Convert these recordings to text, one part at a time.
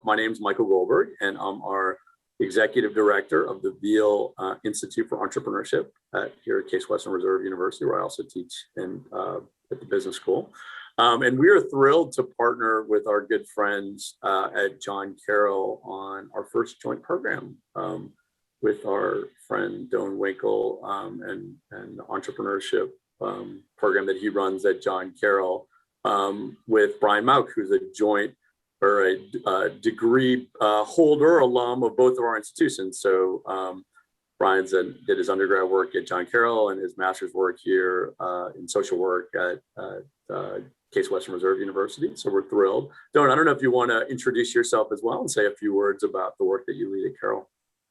my name is Michael Goldberg, and I'm our Executive Director of the Veale Institute for Entrepreneurship here at Case Western Reserve University, where I also teach at the business school. And we are thrilled to partner with our good friends at John Carroll on our first joint program with our friend Doan Winkel and the entrepreneurship program that he runs at John Carroll with Bryan Mauk, who's a joint or a degree holder, alum of both of our institutions. So Bryan did his undergrad work at John Carroll and his master's work here in social work at Case Western Reserve University. So we're thrilled. Doan, I don't know if you want to introduce yourself as well and say a few words about the work that you lead at Carroll.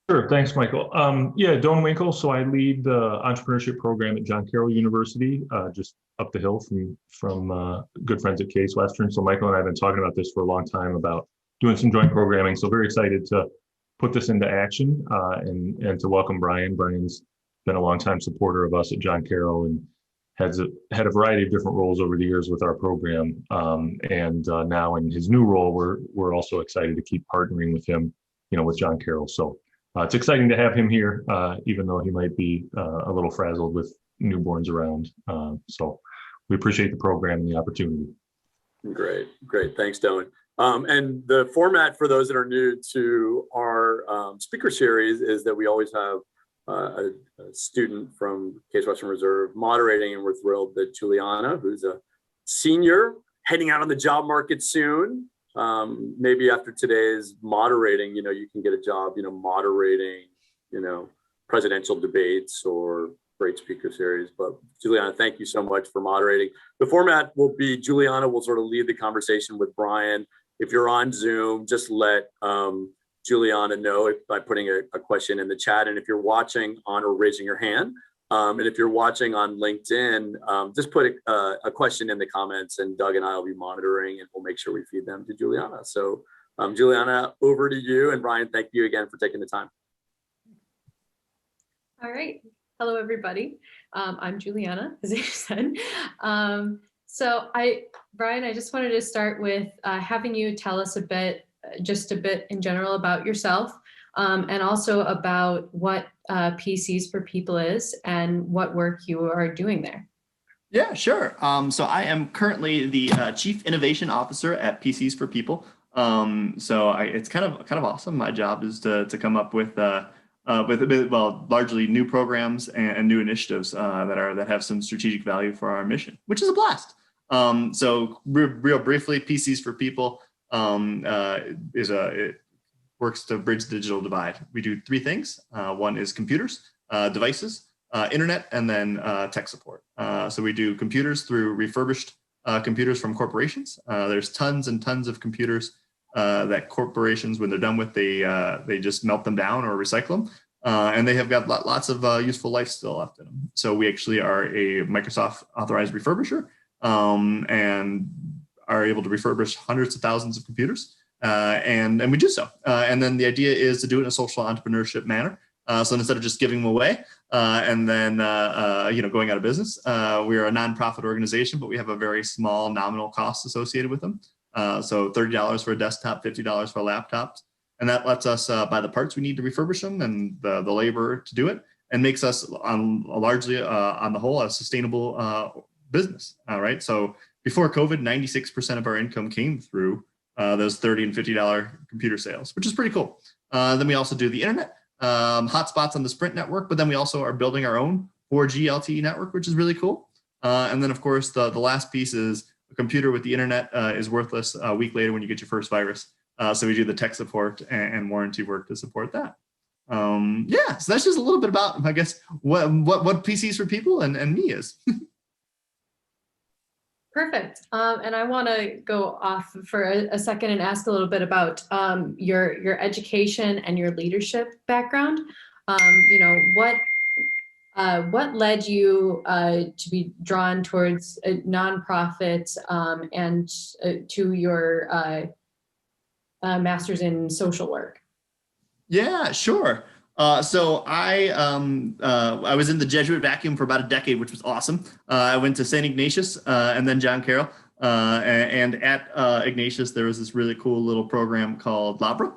Sure. Thanks, Michael. Yeah, Doan Winkel. So I lead the entrepreneurship program at John Carroll University, just up the hill from good friends at Case Western. So Michael and I have been talking about this for a long time about doing some joint programming. So very excited to put this into action and to welcome Bryan. Bryan's been a longtime supporter of us at John Carroll and had a variety of different roles over the years with our program. And now in his new role, we're also excited to keep partnering with him, with John Carroll. So it's exciting to have him here, even though he might be a little frazzled with newborns around. So we appreciate the program and the opportunity. Great. Thanks, Doan. And the format for those that are new to our speaker series is that we always have a student from Case Western Reserve moderating, and we're thrilled that Juliana, who's a senior heading out on the job market soon, maybe after today's moderating, you can get a job, moderating, presidential debates or great speaker series. But Juliana, thank you so much for moderating. The format will be Juliana will sort of lead the conversation with Bryan. If you're on Zoom, just let Juliana know by putting a question in the chat. And if you're watching on or raising your hand, and if you're watching on LinkedIn, just put a question in the comments, and Doug and I will be monitoring, and we'll make sure we feed them to Juliana. So Juliana, over to you. And Bryan, thank you again for taking the time. All right. Hello, everybody. I'm Juliana, as you said. Bryan, I just wanted to start with having you tell us just a bit in general about yourself, and also about what PCs for People is and what work you are doing there. Yeah, sure. So I am currently the Chief Innovation Officer at PCs for People. It's kind of awesome. My job is to come up with largely new programs and new initiatives that have some strategic value for our mission, which is a blast. So real briefly, PCs for People it works to bridge the digital divide. We do three things. One is computers, devices, internet, and then tech support. So we do computers through refurbished computers from corporations. There's tons and tons of computers that corporations, when they're done with, they just melt them down or recycle them. And they have got lots of useful life still left in them. So we actually are a Microsoft authorized refurbisher and are able to refurbish hundreds of thousands of computers. And we do so. And then the idea is to do it in a social entrepreneurship manner. So instead of just giving them away and then going out of business, we are a nonprofit organization, but we have a very small nominal cost associated with them. So $30 for a desktop, $50 for a laptop. And that lets us buy the parts we need to refurbish them and the labor to do it, and makes us largely on the whole a sustainable business. All right. So before COVID, 96% of our income came through those $30 and $50 computer sales, which is pretty cool. Then we also do the internet, hotspots on the Sprint network, but then we also are building our own 4G LTE network, which is really cool. And then, of course, the last piece is a computer with the internet is worthless a week later when you get your first virus. So we do the tech support and warranty work to support that. So that's just a little bit about, I guess, what PCs for People and me is. Perfect. And I want to go off for a second and ask a little bit about your education and your leadership background. What led you to be drawn towards nonprofits and to your master's in social work? Yeah, sure. So I was in the Jesuit vacuum for about a decade, which was awesome. I went to St. Ignatius and then John Carroll. And at Ignatius, there was this really cool little program called Labra,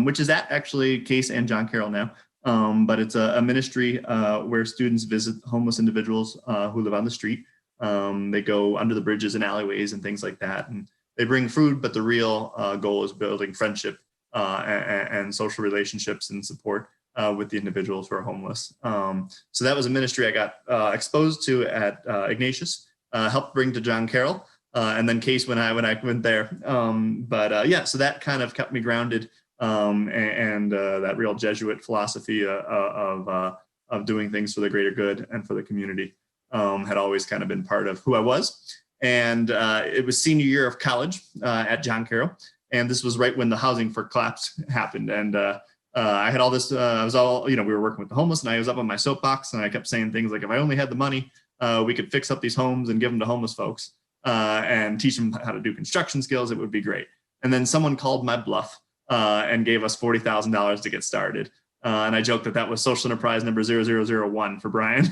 which is at actually Case and John Carroll now. But it's a ministry where students visit homeless individuals who live on the street. They go under the bridges and alleyways and things like that. And they bring food, but the real goal is building friendship and social relationships and support with the individuals who are homeless. So that was a ministry I got exposed to at Ignatius, helped bring to John Carroll, and then Case when I went there. Yeah, so that kind of kept me grounded, and that real Jesuit philosophy of doing things for the greater good and for the community had always kind of been part of who I was. And it was senior year of college at John Carroll. And this was right when the housing for collapse happened. And I had all this, we were working with the homeless, and I was up on my soapbox, and I kept saying things like, if I only had the money, we could fix up these homes and give them to homeless folks and teach them how to do construction skills. It would be great. And then someone called my bluff and gave us $40,000 to get started. And I joked that was social enterprise number 0001 for Bryan.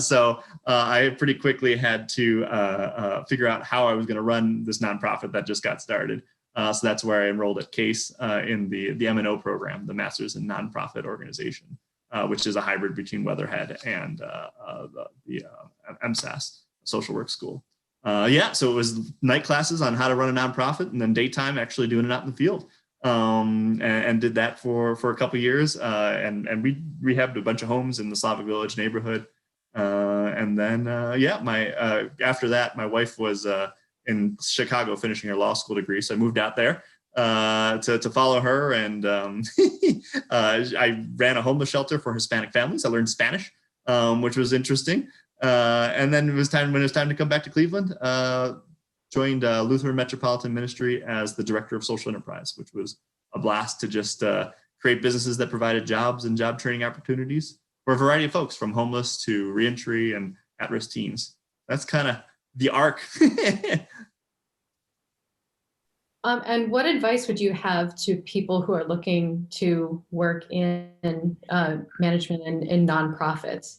So I pretty quickly had to figure out how I was going to run this nonprofit that just got started. So that's where I enrolled at Case in the M&O program, the Masters in Nonprofit Organization, which is a hybrid between Weatherhead and the MSASS, Social Work School. So it was night classes on how to run a nonprofit, and then daytime actually doing it out in the field. And did that for a couple of years, and we rehabbed a bunch of homes in the Slavic Village neighborhood. And then, after that, my wife was in Chicago finishing her law school degree. So I moved out there to follow her. And I ran a homeless shelter for Hispanic families. I learned Spanish, which was interesting. And then when it was time to come back to Cleveland, joined Lutheran Metropolitan Ministry as the director of social enterprise, which was a blast to just create businesses that provided jobs and job training opportunities for a variety of folks, from homeless to reentry and at-risk teens. That's kind of the arc. And what advice would you have to people who are looking to work in management and in nonprofits?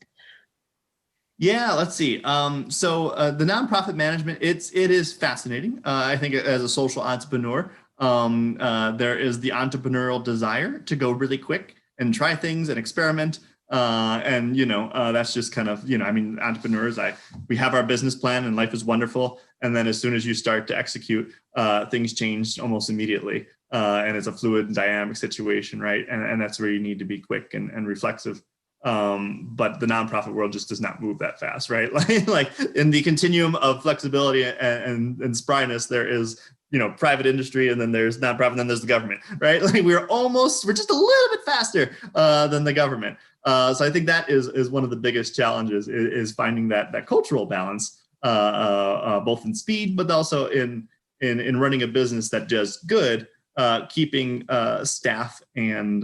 Yeah, let's see. So the nonprofit management, it is fascinating. I think as a social entrepreneur, there is the entrepreneurial desire to go really quick and try things and experiment. That's just kind of, entrepreneurs, we have our business plan and life is wonderful. And then as soon as you start to execute, things change almost immediately. And it's a fluid and dynamic situation, right? And that's where you need to be quick and reflexive. But the nonprofit world just does not move that fast, right? like in the continuum of flexibility and spryness, there is, private industry, and then there's nonprofit, and then there's the government, right? Like we're just a little bit faster than the government. So I think that is one of the biggest challenges is finding that cultural balance, both in speed, but also in running a business that does good. Keeping staff and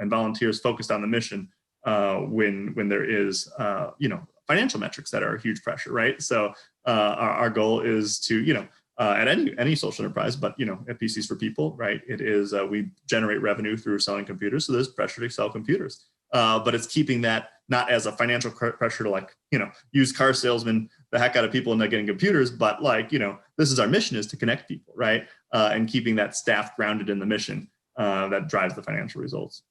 volunteers focused on the mission when there is financial metrics that are a huge pressure, right? So our goal is to at any social enterprise, but at PCs for People, right? It is we generate revenue through selling computers, so there's pressure to sell computers, but it's keeping that not as a financial pressure to use car salesmen the heck out of people and not getting computers, but this is our mission, is to connect people, right? And keeping that staff grounded in the mission that drives the financial results.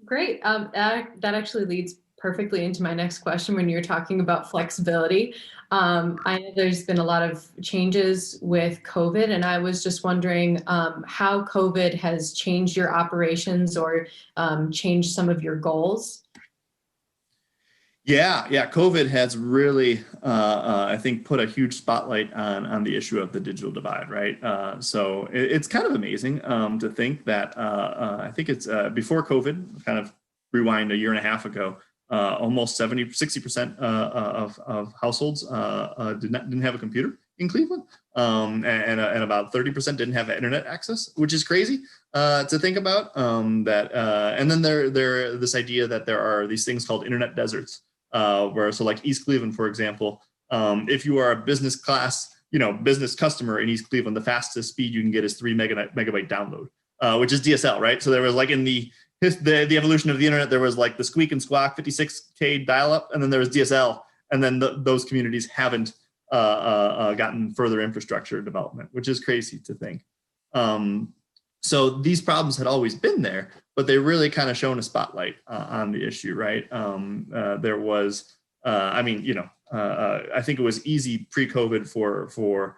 Great. That actually leads perfectly into my next question when you're talking about flexibility. I know there's been a lot of changes with COVID, and I was just wondering how COVID has changed your operations or changed some of your goals. Yeah. COVID has really, I think, put a huge spotlight on the issue of the digital divide, right? So it's kind of amazing to think that I think it's before COVID, kind of rewind a year and a half ago, almost 60% of households didn't have a computer in Cleveland, and about 30% didn't have internet access, which is crazy to think about. And then there this idea that there are these things called internet deserts. So like East Cleveland, for example, if you are a business class, business customer in East Cleveland, the fastest speed you can get is 3 megabyte download, which is DSL, right? So there was in the evolution of the internet, there was the squeak and squawk 56K dial-up, and then there was DSL, And then those communities haven't gotten further infrastructure development, which is crazy to think. So these problems had always been there, but they really kind of shone a spotlight on the issue, right? There was, I think it was easy pre-COVID for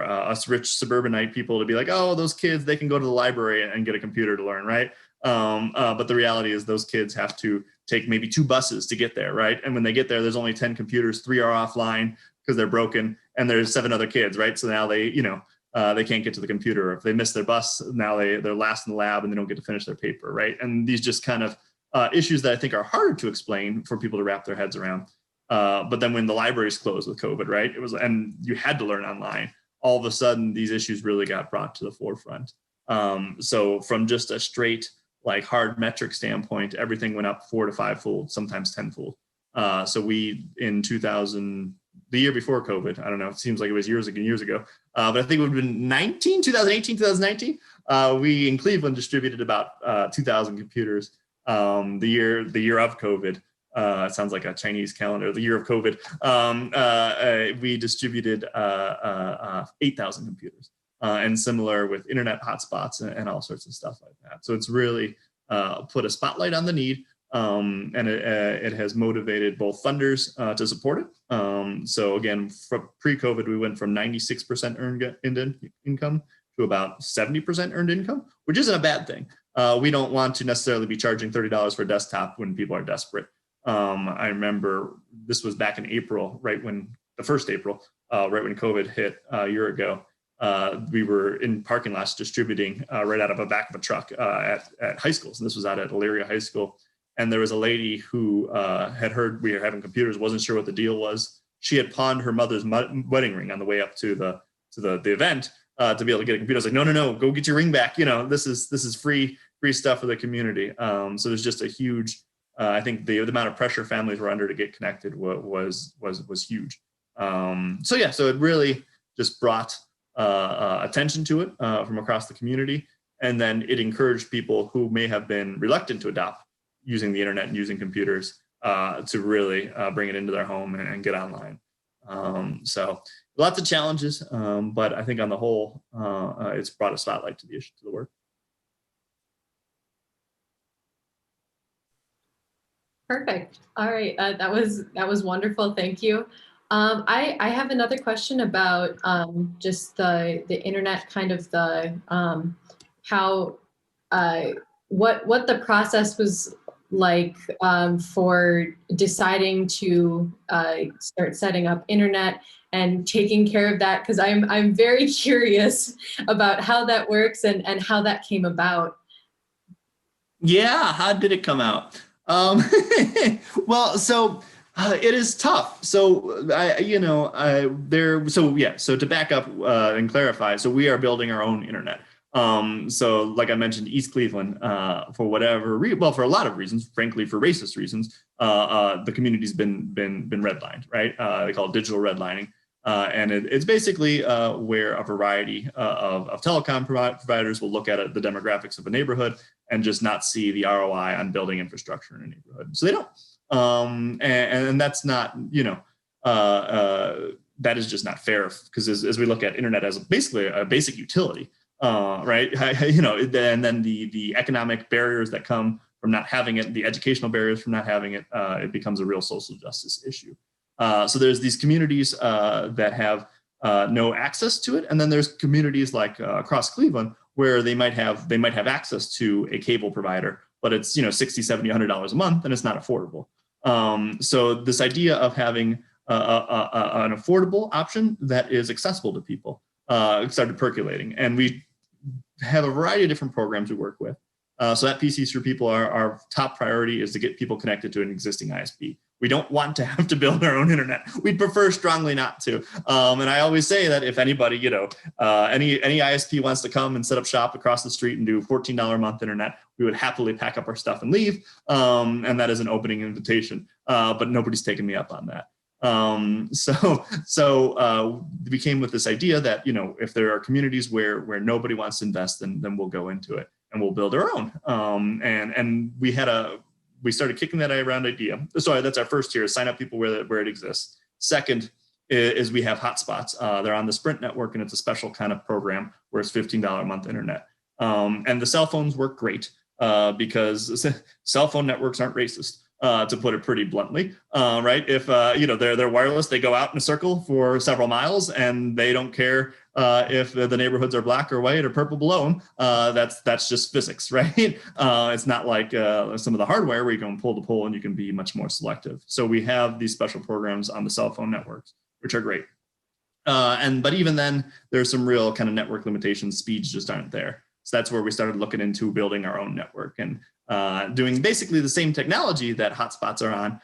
us rich suburbanite people to be like, oh, those kids, they can go to the library and get a computer to learn, right? But the reality is those kids have to take maybe 2 buses to get there, right? And when they get there, there's only 10 computers, 3 are offline because they're broken, and there's 7 other kids, right? So now they can't get to the computer. If they miss their bus, now they're last in the lab and they don't get to finish their paper, right? And these just kind of issues that I think are hard to explain for people to wrap their heads around. But then when the libraries closed with COVID, right, and you had to learn online, all of a sudden these issues really got brought to the forefront. So from just a straight like hard metric standpoint, everything went up 4 to 5-fold, sometimes 10-fold. So we in 2000, the year before COVID, I don't know, it seems like it was years ago, but I think it would have been 2018, 2019. We in Cleveland distributed about 2,000 computers. The year of COVID, it sounds like a Chinese calendar, the year of COVID, we distributed 8,000 computers. And similar with internet hotspots and all sorts of stuff like that. So it's really put a spotlight on the need, and it has motivated both funders to support it. So again, from pre-COVID, we went from 96% earned income to about 70% earned income, which isn't a bad thing. We don't want to necessarily be charging $30 for a desktop when people are desperate. I remember this was back in April, right when COVID hit a year ago. We were in parking lots distributing right out of the back of a truck at high schools. And this was out at Elyria High School. And there was a lady who had heard we were having computers, wasn't sure what the deal was. She had pawned her mother's wedding ring on the way up to the event to be able to get a computer. I was like, no, go get your ring back. This is free stuff for the community. So there's just a huge, I think the amount of pressure families were under to get connected was huge. So it really just brought attention to it from across the community. And then it encouraged people who may have been reluctant to adopt using the internet and using computers to really bring it into their home and get online. So lots of challenges, but I think on the whole, it's brought a spotlight to the issue, to the work. Perfect. All right. That was wonderful. Thank you. I have another question about just the internet, kind of the how what the process was like for deciding to start setting up internet and taking care of that, because I'm very curious about how that works and how that came about. Yeah, how did it come out? Well, so it is tough. So so to back up and clarify, so we are building our own internet. So like I mentioned, East Cleveland, for whatever for a lot of reasons, frankly, for racist reasons, the community's been redlined, right? They call it digital redlining. And it's basically where a variety of telecom providers will look at the demographics of a neighborhood and just not see the ROI on building infrastructure in a neighborhood. So they don't. And that's not, that is just not fair, because as we look at internet as basically a basic utility, right? And then the economic barriers that come from not having it, the educational barriers from not having it, it becomes a real social justice issue. So there's these communities that have no access to it, and then there's communities like across Cleveland where they might have access to a cable provider, but it's $60, $70, $100 a month, and it's not affordable. So this idea of having an affordable option that is accessible to people started percolating, and we have a variety of different programs we work with. So at PCs for People, our top priority is to get people connected to an existing ISP. We don't want to have to build our own internet. We'd prefer strongly not to. And I always say that if anybody, any ISP wants to come and set up shop across the street and do $14 a month internet, we would happily pack up our stuff and leave. And that is an opening invitation. But nobody's taken me up on that. So we came with this idea that, if there are communities where nobody wants to invest, then we'll go into it and we'll build our own. And we had we started kicking that around idea. Sorry, that's our first tier, sign up people where it exists. Second is we have hotspots. They're on the Sprint network, and it's a special kind of program where it's $15 a month internet. And the cell phones work great because cell phone networks aren't racist. To put it pretty bluntly, right? If they're wireless, they go out in a circle for several miles, and they don't care if the neighborhoods are black or white or purple below them. That's just physics, right? It's not like some of the hardware where you go pole to pole and you can be much more selective. So we have these special programs on the cell phone networks, which are great. But even then, there's some real kind of network limitations. Speeds just aren't there. So that's where we started looking into building our own network and doing basically the same technology that hotspots are on,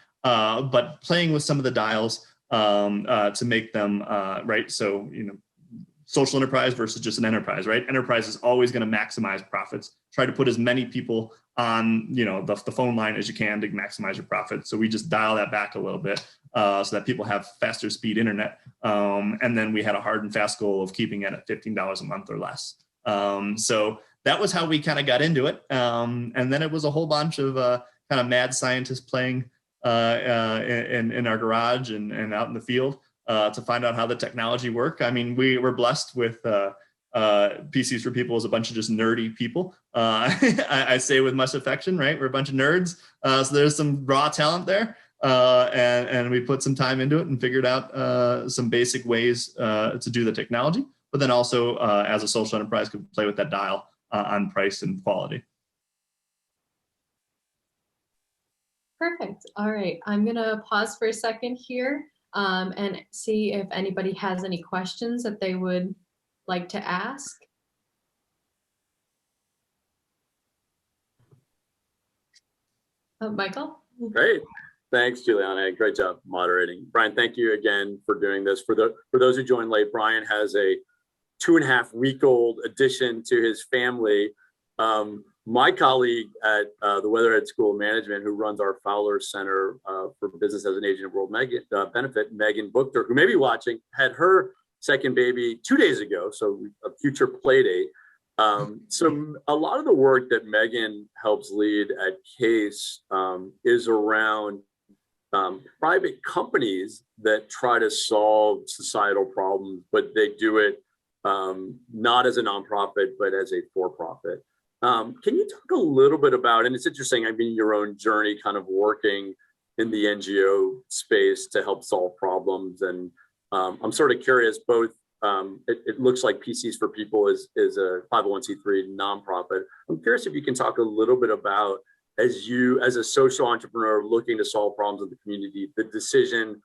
but playing with some of the dials to make them right. So, social enterprise versus just an enterprise, right? Enterprise is always going to maximize profits. Try to put as many people on, the phone line as you can to maximize your profit. So we just dial that back a little bit so that people have faster speed internet. And then we had a hard and fast goal of keeping it at $15 a month or less. So that was how we kind of got into it. And then it was a whole bunch of kind of mad scientists playing in our garage and out in the field to find out how the technology worked. I mean, we were blessed with PCs for People as a bunch of just nerdy people. I say with much affection, right? We're a bunch of nerds. So there's some raw talent there. And we put some time into it and figured out some basic ways to do the technology. But then also as a social enterprise could play with that dial on price and quality. Perfect. All right. I'm going to pause for a second here and see if anybody has any questions that they would like to ask. Michael? Great. Thanks, Juliana. Great job moderating. Bryan, thank you again for doing this. For those who joined late, Bryan has a 2.5-week-old addition to his family. My colleague at the Weatherhead School of Management, who runs our Fowler Center for Business as an Agent of World Benefit, Megan Buchter, who may be watching, had her second baby 2 days ago, so a future play date. So a lot of the work that Megan helps lead at CASE is around private companies that try to solve societal problems, but they do it not as a nonprofit, but as a for-profit. Can you talk a little bit about, and it's interesting, I mean, your own journey kind of working in the NGO space to help solve problems. And I'm sort of curious, both, it looks like PCs for People is a 501c3 nonprofit. I'm curious if you can talk a little bit about, as a social entrepreneur looking to solve problems in the community, the decision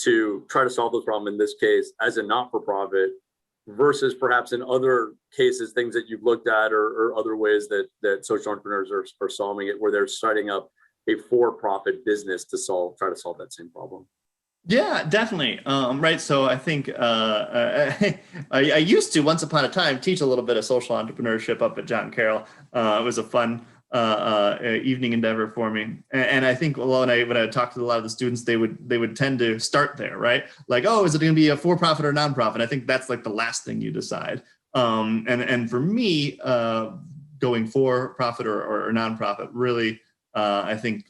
to try to solve those problems, in this case, as a not-for-profit, versus perhaps in other cases, things that you've looked at or other ways that social entrepreneurs are solving it, where they're starting up a for-profit business to try to solve that same problem. Yeah, definitely. Right. So I think I used to, once upon a time, teach a little bit of social entrepreneurship up at John Carroll. It was a fun evening endeavor for me. And I think when I talked to a lot of the students, they would tend to start there, right? Like, oh, is it going to be a for-profit or nonprofit? I think that's like the last thing you decide. And for me, going for-profit or nonprofit really, I think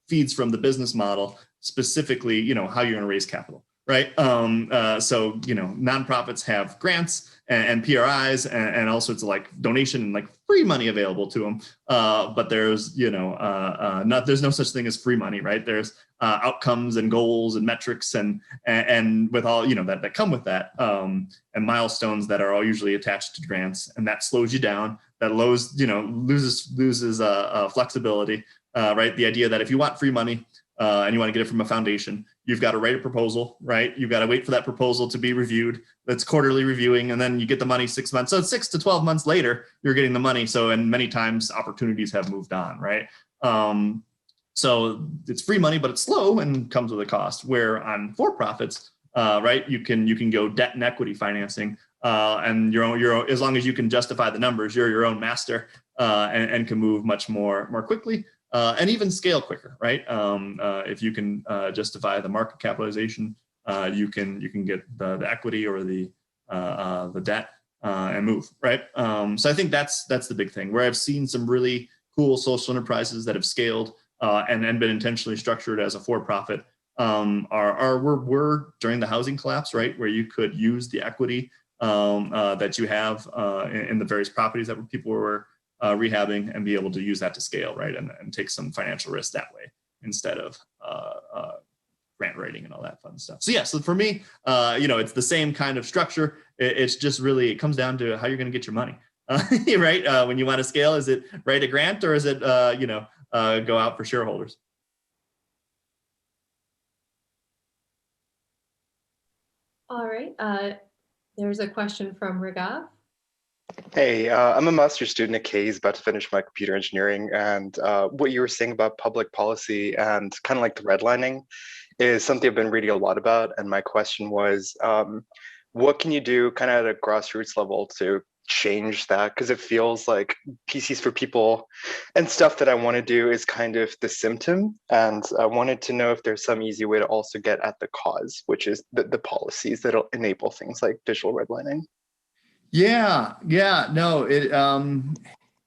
feeds from the business model, specifically, how you're going to raise capital, right? So, nonprofits have grants and PRIs and all sorts of like donation and like free money available to them. But there's, there's no such thing as free money, right? There's outcomes and goals and metrics and with all, that come with that, and milestones that are all usually attached to grants, and that slows you down, that loses flexibility, right? The idea that if you want free money, and you want to get it from a foundation, you've got to write a proposal, right? You've got to wait for that proposal to be reviewed. That's quarterly reviewing, and then you get the money 6 months. So 6 to 12 months later, you're getting the money. So, and many times opportunities have moved on, right? So it's free money, but it's slow and comes with a cost. Where on for-profits, right, you can go debt and equity financing, and you're as long as you can justify the numbers, you're your own master, and can move much more quickly. And even scale quicker, right? If you can justify the market capitalization, you can get the equity or the debt and move, right? So I think that's the big thing. Where I've seen some really cool social enterprises that have scaled and been intentionally structured as a for-profit were during the housing collapse, right, where you could use the equity that you have in the various properties that people were rehabbing and be able to use that to scale, right, and take some financial risk that way instead of grant writing and all that fun stuff. So yeah, so for me, it's the same kind of structure. It's just really, it comes down to how you're going to get your money, right? When you want to scale, is it write a grant or is it, go out for shareholders? All right. There's a question from Rigav. Hey, I'm a master's student at Case, about to finish my computer engineering, and what you were saying about public policy and kind of like the redlining is something I've been reading a lot about. And my question was, what can you do kind of at a grassroots level to change that? Because it feels like PCs for people and stuff that I want to do is kind of the symptom. And I wanted to know if there's some easy way to also get at the cause, which is the policies that'll enable things like digital redlining. Yeah, no, it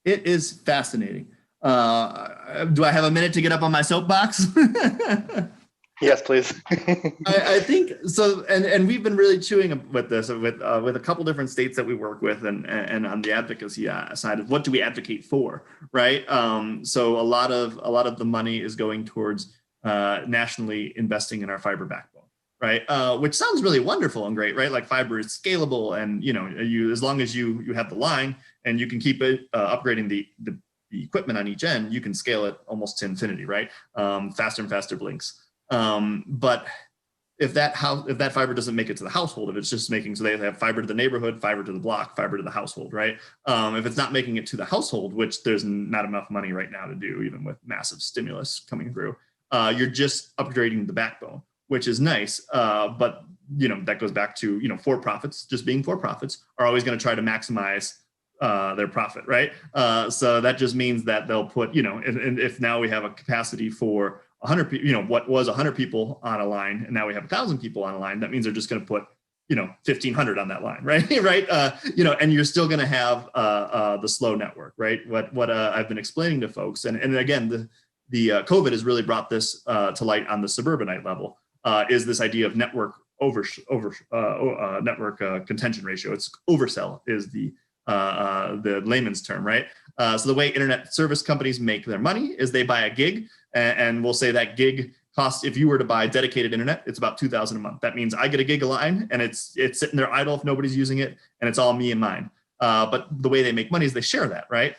is fascinating. Do I have a minute to get up on my soapbox? Yes, please. I think so, and we've been really chewing with this with a couple different states that we work with, and on the advocacy side of what do we advocate for, right? So a lot of the money is going towards nationally investing in our fiber backbone. Right, which sounds really wonderful and great, right? Like fiber is scalable, and you as long as you have the line and you can keep it upgrading the equipment on each end, you can scale it almost to infinity, right? Faster and faster blinks. But if that fiber doesn't make it to the household, if it's just making, so they have fiber to the neighborhood, fiber to the block, fiber to the household, right? If it's not making it to the household, which there's not enough money right now to do, even with massive stimulus coming through, you're just upgrading the backbone, which is nice, but that goes back to for-profits, just being for-profits, are always going to try to maximize their profit, right? So that just means that they'll put, and if now we have a capacity for 100 people, what was 100 people on a line, and now we have 1,000 people on a line, that means they're just going to put 1,500 on that line, right? Right? And you're still going to have the slow network, right? What I've been explaining to folks, and again, the COVID has really brought this to light on the suburbanite level. Is this idea of network network contention ratio? It's oversell is the layman's term, right? So the way internet service companies make their money is they buy a gig, and we'll say that gig costs, if you were to buy dedicated internet, it's about $2,000 a month. That means I get a gig a line, and it's sitting there idle if nobody's using it, and it's all me and mine. But the way they make money is they share that, right?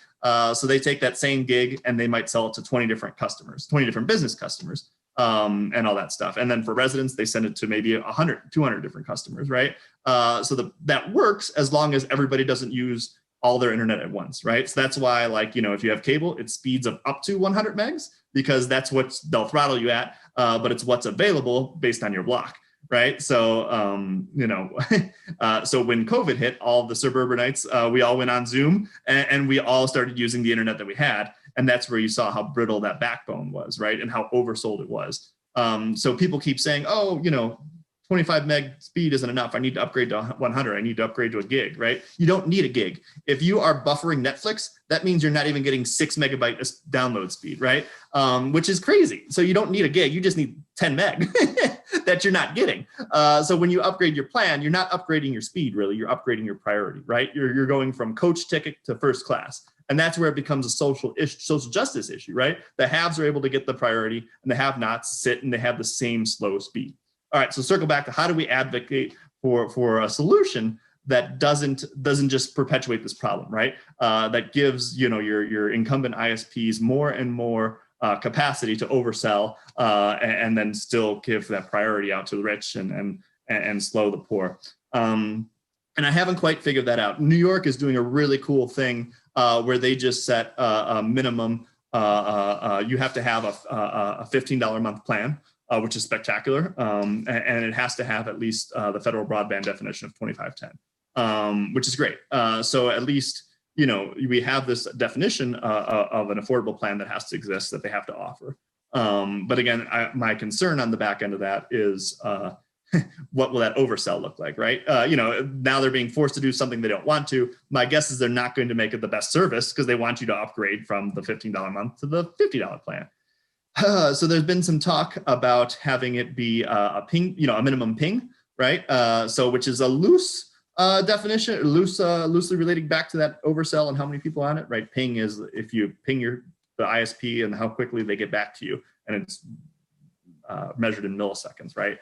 So they take that same gig and they might sell it to 20 different customers, 20 different business customers. And all that stuff. And then for residents, they send it to maybe 100, 200 different customers, right? So that works as long as everybody doesn't use all their internet at once, right? So that's why, if you have cable, it speeds up to 100 megs, because that's what they'll throttle you at, but it's what's available based on your block, right? So, so when COVID hit, all the suburbanites, we all went on Zoom and we all started using the internet that we had. And that's where you saw how brittle that backbone was, right? And how oversold it was. So people keep saying, 25 meg speed isn't enough. I need to upgrade to 100. I need to upgrade to a gig, right? You don't need a gig. If you are buffering Netflix, that means you're not even getting 6 megabyte download speed, right? Which is crazy. So you don't need a gig. You just need 10 meg that you're not getting. So when you upgrade your plan, you're not upgrading your speed, really. You're upgrading your priority, right? You're going from coach ticket to first class. And that's where it becomes a social justice issue, right? The haves are able to get the priority, and the have-nots sit and they have the same slow speed. All right, so circle back to how do we advocate for a solution that doesn't just perpetuate this problem, right? That gives your incumbent ISPs more and more capacity to oversell, and then still give that priority out to the rich and slow the poor. And I haven't quite figured that out. New York is doing a really cool thing where they just set a minimum. You have to have a $15 a month plan, which is spectacular. And it has to have at least the federal broadband definition of 2510, which is great. So at least, we have this definition of an affordable plan that has to exist, that they have to offer. But again, my concern on the back end of that is what will that oversell look like, right? Now they're being forced to do something they don't want to. My guess is they're not going to make it the best service because they want you to upgrade from the $15 a month to the $50 plan. So there's been some talk about having it be a ping, a minimum ping, right? Which is a loose definition, loosely relating back to that oversell and how many people on it, right? Ping is if you ping the ISP and how quickly they get back to you, and it's measured in milliseconds, right?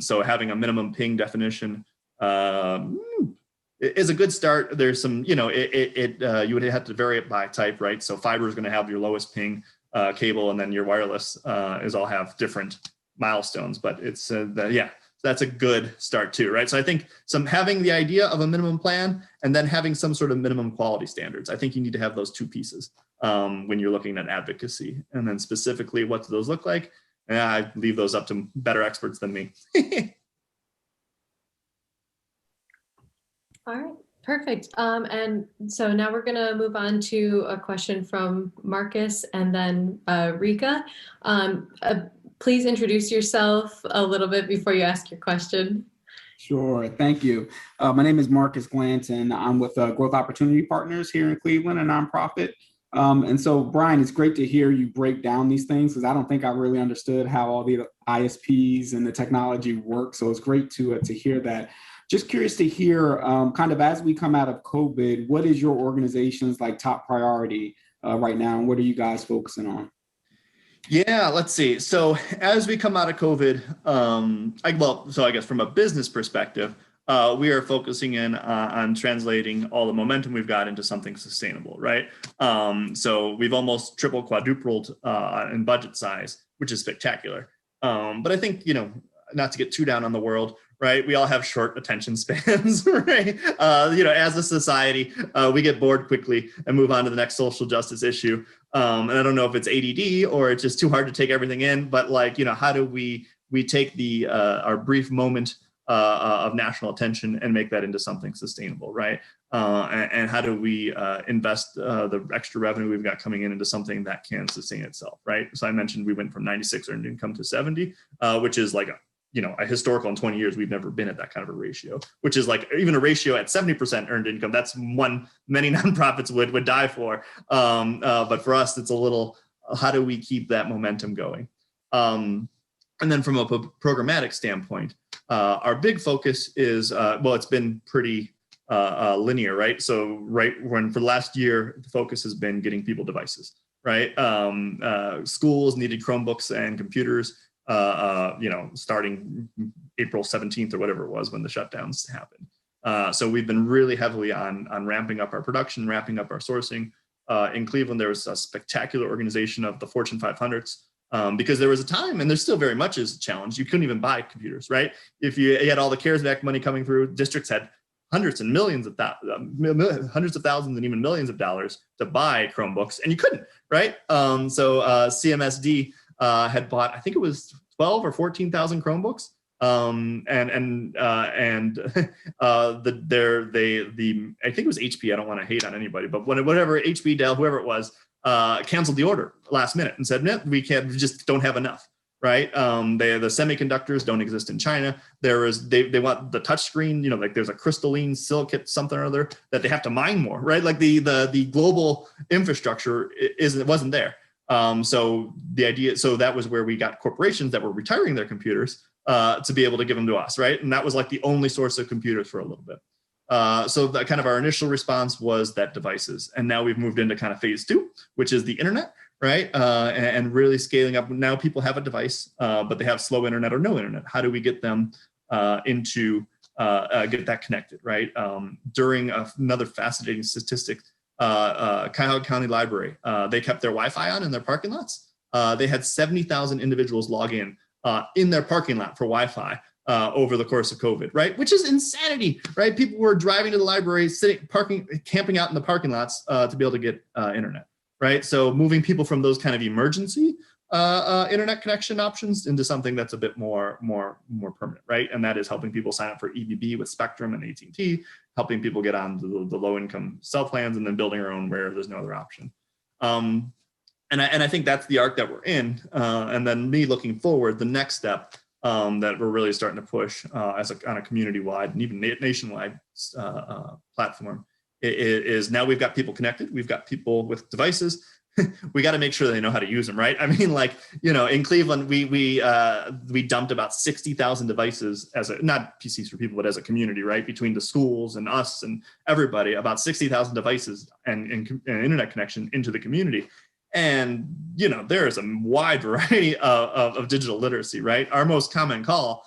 So having a minimum ping definition is a good start. There's some, you would have to vary it by type, right? So fiber is going to have your lowest ping cable, and then your wireless is all have different milestones, but it's that's a good start too, right? So I think having the idea of a minimum plan and then having some sort of minimum quality standards. I think you need to have those two pieces when you're looking at advocacy, and then specifically what do those look like? And I leave those up to better experts than me. All right, perfect. And so now we're going to move on to a question from Marcus and then Rika. Please introduce yourself a little bit before you ask your question. Sure, thank you. My name is Marcus Glanton. I'm with Growth Opportunity Partners here in Cleveland, a nonprofit. And so, Bryan, it's great to hear you break down these things because I don't think I really understood how all the ISPs and the technology work. So it's great to hear that. Just curious to hear, kind of as we come out of COVID, what is your organization's top priority right now, and what are you guys focusing on? Yeah, let's see. So as we come out of COVID, I guess from a business perspective, we are focusing in on translating all the momentum we've got into something sustainable, right? So we've almost quadrupled in budget size, which is spectacular. But I think, not to get too down on the world, right? We all have short attention spans, right? As a society, we get bored quickly and move on to the next social justice issue. And I don't know if it's ADD or it's just too hard to take everything in, but how do we take our brief moment of national attention and make that into something sustainable, right? And how do we invest the extra revenue we've got coming in into something that can sustain itself, right? So I mentioned we went from 96 earned income to 70, which is a historical in 20 years, we've never been at that kind of a ratio, which is even a ratio at 70% earned income. That's one many nonprofits would die for. But for us, it's a little, how do we keep that momentum going? And then from a programmatic standpoint, our big focus is, it's been pretty linear, right? So for the last year, the focus has been getting people devices, right? Schools needed Chromebooks and computers. Starting April 17th or whatever it was when the shutdowns happened. So we've been really heavily on ramping up our production, ramping up our sourcing. In Cleveland, there was a spectacular organization of the Fortune 500s because there was a time, and there still very much is a challenge, you couldn't even buy computers, right? If you had all the CARES Act money coming through, districts had hundreds of thousands and even millions of dollars to buy Chromebooks, and you couldn't, right? So CMSD had bought, I think it was 12 or 14,000 Chromebooks. I think it was HP. I don't want to hate on anybody, but whatever HP, Dell, whoever it was, canceled the order last minute and said, no, we just don't have enough. Right. The semiconductors don't exist in China. They want the touch screen, there's a crystalline silicate something or other that they have to mine more, right? The global infrastructure wasn't there. So that was where we got corporations that were retiring their computers to be able to give them to us, right? And that was the only source of computers for a little bit. So that kind of our initial response was that devices, and now we've moved into kind of phase 2, which is the internet, right? And really scaling up. Now people have a device, but they have slow internet or no internet. How do we get them get that connected, right? During another fascinating statistic, Cuyahoga County Library, they kept their Wi-Fi on in their parking lots. They had 70,000 individuals log in their parking lot for Wi-Fi over the course of COVID, right? Which is insanity, right? People were driving to the library, camping out in the parking lots to be able to get internet, right? So moving people from those kind of emergency internet connection options into something that's a bit more permanent, right? And that is helping people sign up for EBB with Spectrum and AT&T, helping people get on the low-income cell plans, and then building our own where there's no other option. And I think that's the arc that we're in. And then me looking forward, the next step that we're really starting to push on a community-wide and even nationwide platform is now we've got people connected, we've got people with devices. We got to make sure they know how to use them, right? I mean, like, in Cleveland, we dumped about 60,000 devices not PCs for people, but as a community, right? Between the schools and us and everybody, about 60,000 devices and internet connection into the community. And, there is a wide variety of digital literacy, right? Our most common call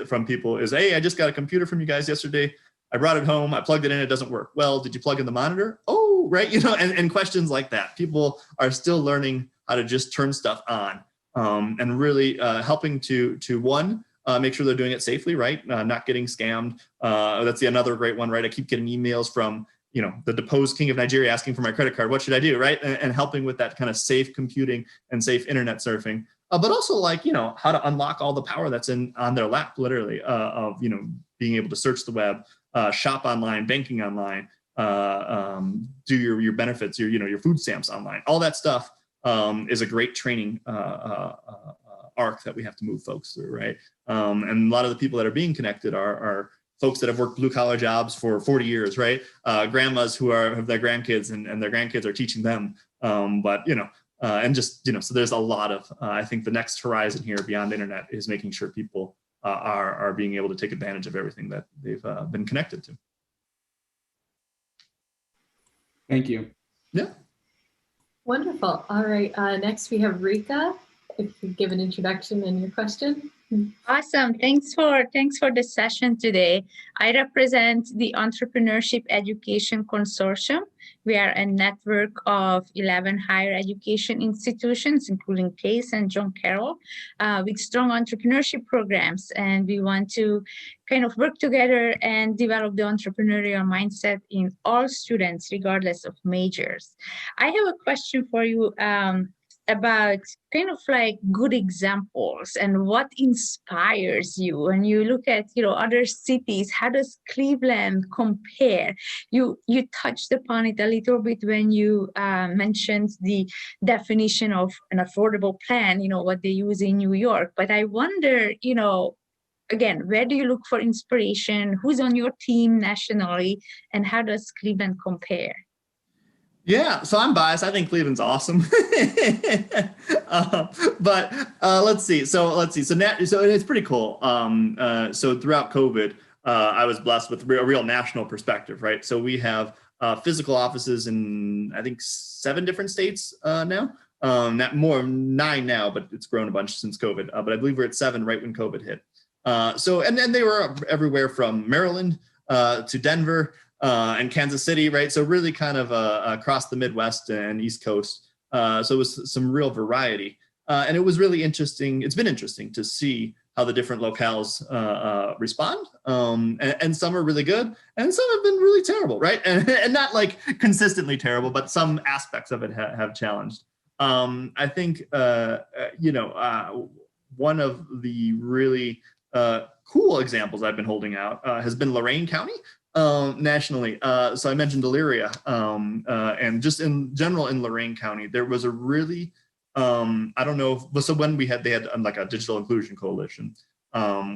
from people is, hey, I just got a computer from you guys yesterday. I brought it home. I plugged it in. It doesn't work. Well, did you plug in the monitor? Oh, right. And questions like that. People are still learning how to just turn stuff on and really helping to one, make sure they're doing it safely, right? Not getting scammed. That's another great one, right? I keep getting emails from, the deposed king of Nigeria asking for my credit card. What should I do, right? And helping with that kind of safe computing and safe internet surfing. But also how to unlock all the power that's on their lap, literally, of, being able to search the web, shop online, banking online, do your benefits, your food stamps online. All that stuff is a great training arc that we have to move folks through, right? And a lot of the people that are being connected are folks that have worked blue collar jobs for 40 years, right? Grandmas who have their grandkids and their grandkids are teaching them. And just, so there's a lot of, I think the next horizon here beyond internet is making sure people are being able to take advantage of everything that they've been connected to. Thank you. Yeah. Wonderful. All right. Next we have Rika. If you could give an introduction and your question. Awesome. Thanks for the session today. I represent the Entrepreneurship Education Consortium. We are a network of 11 higher education institutions, including Case and John Carroll, with strong entrepreneurship programs. And we want to kind of work together and develop the entrepreneurial mindset in all students, regardless of majors. I have a question for you about kind of like good examples and what inspires you when you look at other cities. How does Cleveland compare? You touched upon it a little bit when you mentioned the definition of an affordable plan, what they use in New York. But I wonder, again, where do you look for inspiration? Who's on your team nationally, and how does Cleveland compare? Yeah, so I'm biased. I think Cleveland's awesome. But let's see. So it's pretty cool. So throughout COVID, I was blessed with a real national perspective, right? So we have physical offices in, I think, 7 different states now. Not more, 9 now, but it's grown a bunch since COVID. But I believe we're at 7 right when COVID hit. And then they were everywhere from Maryland to Denver, and Kansas City, right? So really kind of across the Midwest and East Coast. So it was some real variety. And it was really interesting. It's been interesting to see how the different locales respond. And some are really good and some have been really terrible, right? And not like consistently terrible, but some aspects of it have challenged. I think, one of the really cool examples I've been holding out has been Lorain County. Nationally. So I mentioned Elyria, and just in general in Lorain County, there was a really, I don't know, so when they had like a digital inclusion coalition,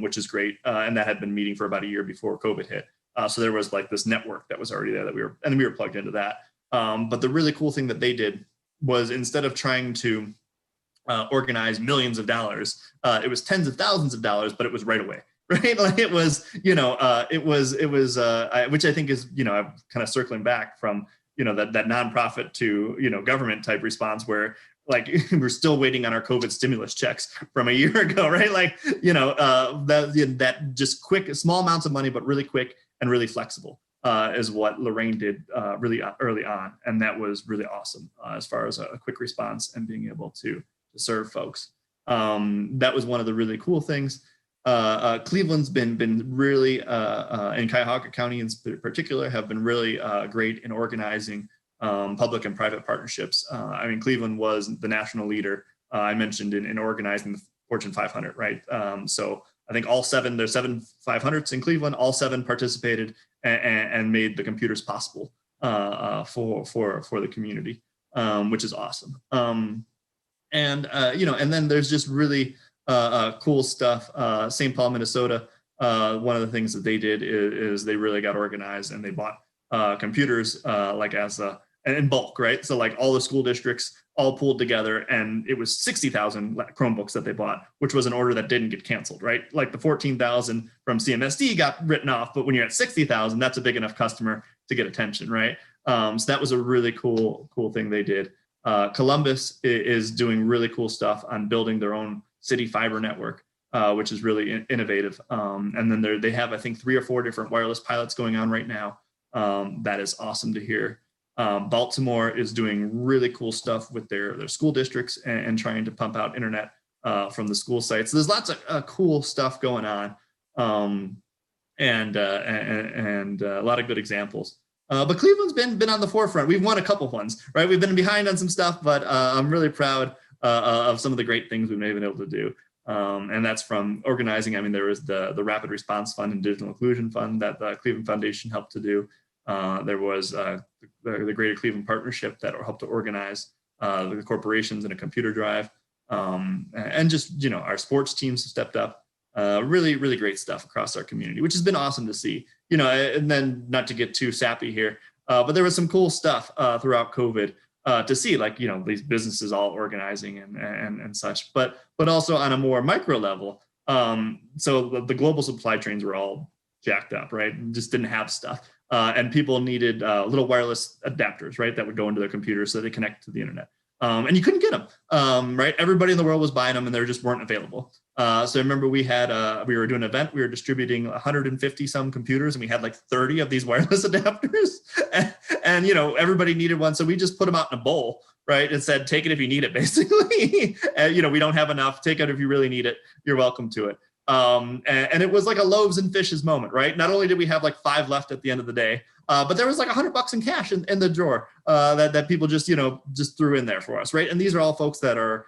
which is great. And that had been meeting for about a year before COVID hit. So there was like this network that was already there that we were plugged into that. But the really cool thing that they did was instead of trying to organize millions of dollars, it was tens of thousands of dollars, but it was right away. Right, like it was, which I think is, I'm kind of circling back from, that nonprofit to, government type response where like we're still waiting on our COVID stimulus checks from a year ago, right? Like, that just quick, small amounts of money, but really quick and really flexible is what Lorain did really early on, and that was really awesome as far as a quick response and being able to serve folks. That was one of the really cool things. Cleveland's been really, in Cuyahoga County in particular, have been really great in organizing public and private partnerships. I mean, Cleveland was the national leader, I mentioned, in organizing the Fortune 500, right? So I think there's 7 500s in Cleveland, all 7 participated and made the computers possible for the community, which is awesome. And then there's just really, cool stuff. St. Paul, Minnesota, one of the things that they did is they really got organized and they bought computers like as in bulk, right? So like all the school districts all pulled together, and it was 60,000 Chromebooks that they bought, which was an order that didn't get canceled, right? Like the 14,000 from CMSD got written off, but when you're at 60,000, that's a big enough customer to get attention, right? So that was a really cool thing they did. Columbus is doing really cool stuff on building their own city fiber network, which is really innovative. And then they have, I think, 3 or 4 different wireless pilots going on right now. That is awesome to hear. Baltimore is doing really cool stuff with their school districts and trying to pump out internet from the school sites. So there's lots of cool stuff going on, and a lot of good examples. But Cleveland's been on the forefront. We've won a couple ones, right? We've been behind on some stuff, but I'm really proud of some of the great things we've been able to do. And that's from organizing. I mean, there was the Rapid Response Fund and Digital Inclusion Fund that the Cleveland Foundation helped to do. There was the Greater Cleveland Partnership that helped to organize the corporations in a computer drive. And just, our sports teams have stepped up. Really, really great stuff across our community, which has been awesome to see. And then not to get too sappy here, but there was some cool stuff throughout COVID to see, like, these businesses all organizing and such, but also on a more micro level. So the global supply chains were all jacked up, right? And just didn't have stuff. And people needed little wireless adapters, right? That would go into their computers so they connect to the internet. And you couldn't get them, right? Everybody in the world was buying them and they just weren't available. So I remember we were doing an event, we were distributing 150 some computers and we had like 30 of these wireless adapters and everybody needed one. So we just put them out in a bowl, right? And said, take it if you need it, basically. And, we don't have enough, take it if you really need it, you're welcome to it. And it was like a loaves and fishes moment, right? Not only did we have like 5 left at the end of the day, but there was like $100 in cash in the drawer that people just threw in there for us, right? And these are all folks that are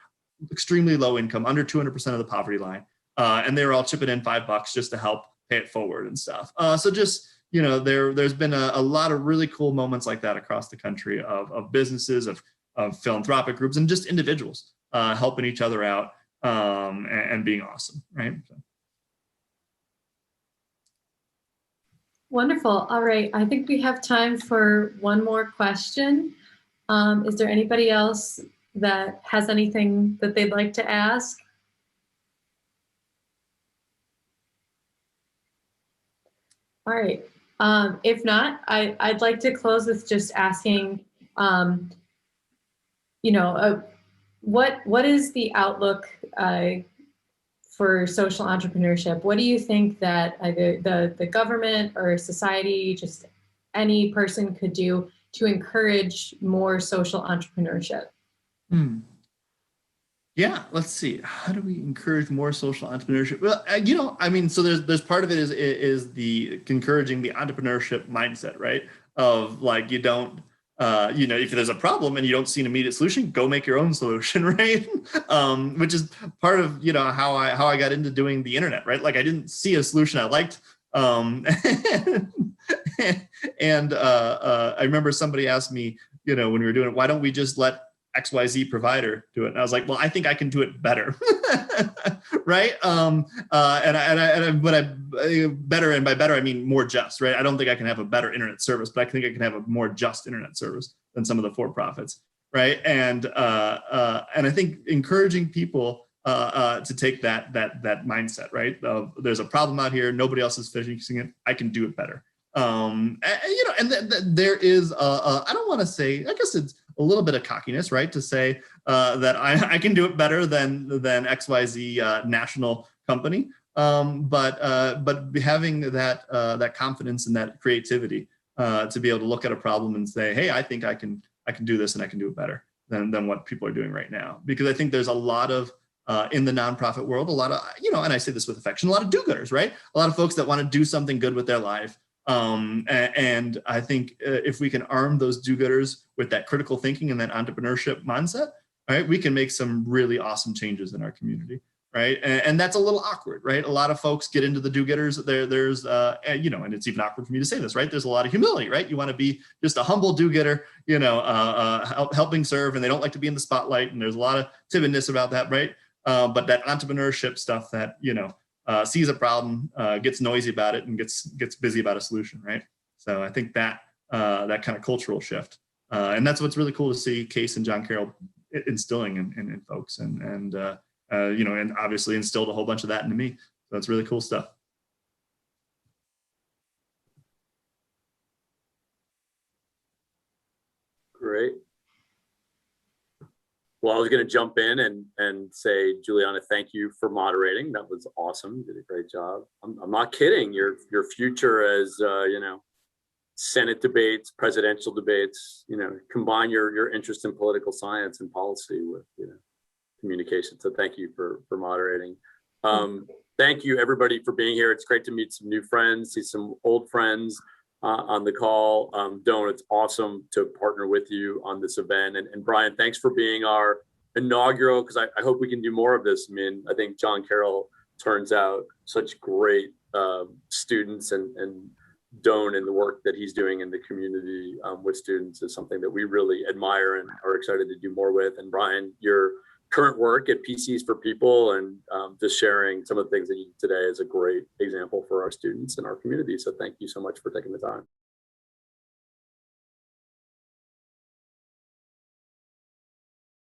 extremely low income, under 200% of the poverty line, and they were all chipping in $5 just to help pay it forward and stuff. So just there's been a lot of really cool moments like that across the country of businesses, of philanthropic groups, and just individuals helping each other out and being awesome, right? So. Wonderful. All right. I think we have time for one more question. Is there anybody else that has anything that they'd like to ask? All right. If not, I'd like to close with just asking, what is the outlook for social entrepreneurship? What do you think that either the government or society, just any person could do to encourage more social entrepreneurship? Yeah, let's see. How do we encourage more social entrepreneurship? Well, so there's part of it is the encouraging the entrepreneurship mindset, right? Of like, you don't, if there's a problem and you don't see an immediate solution, go make your own solution, right? Which is part of, how I got into doing the internet, right? Like I didn't see a solution I liked. And I remember somebody asked me, when we were doing it, why don't we just let XYZ provider do it? And I was like, well, I think I can do it better. Right. Better, and by better, I mean more just, right? I don't think I can have a better internet service, but I think I can have a more just internet service than some of the for-profits. Right. And I think encouraging people to take that mindset, right? There's a problem out here. Nobody else is fixing it. I can do it better. There is, I don't want to say, I guess it's a little bit of cockiness, right? To say that I can do it better than XYZ national company. But having that confidence and that creativity to be able to look at a problem and say, hey, I think I can do this and I can do it better than what people are doing right now. Because I think there's a lot of, in the nonprofit world, a lot of, and I say this with affection, a lot of do-gooders, right? A lot of folks that want to do something good with their life. And I think if we can arm those do-gooders with that critical thinking and that entrepreneurship mindset, right, we can make some really awesome changes in our community, right? And that's a little awkward, right? A lot of folks get into the do-gooders. There's, and it's even awkward for me to say this, right? There's a lot of humility, right? You want to be just a humble do-gooder, helping serve, and they don't like to be in the spotlight. And there's a lot of timidness about that, right? but that entrepreneurship stuff that, sees a problem, gets noisy about it, and gets busy about a solution, right? So I think that that kind of cultural shift, and that's what's really cool to see Case and John Carroll instilling in folks, and obviously instilled a whole bunch of that into me. So it's really cool stuff. Great. Well, I was going to jump in and say, Juliana, thank you for moderating. That was awesome. You did a great job. I'm not kidding. Your future as Senate debates, presidential debates, combine your interest in political science and policy with communication. So thank you for moderating. Thank you everybody for being here. It's great to meet some new friends, see some old friends on the call. Doan, it's awesome to partner with you on this event. And Bryan, thanks for being our inaugural, because I hope we can do more of this. I mean, I think John Carroll turns out such great students, and Doan and the work that he's doing in the community with students is something that we really admire and are excited to do more with. And Bryan, your current work at PCs for People and just sharing some of the things that you did today is a great example for our students and our community. So thank you so much for taking the time.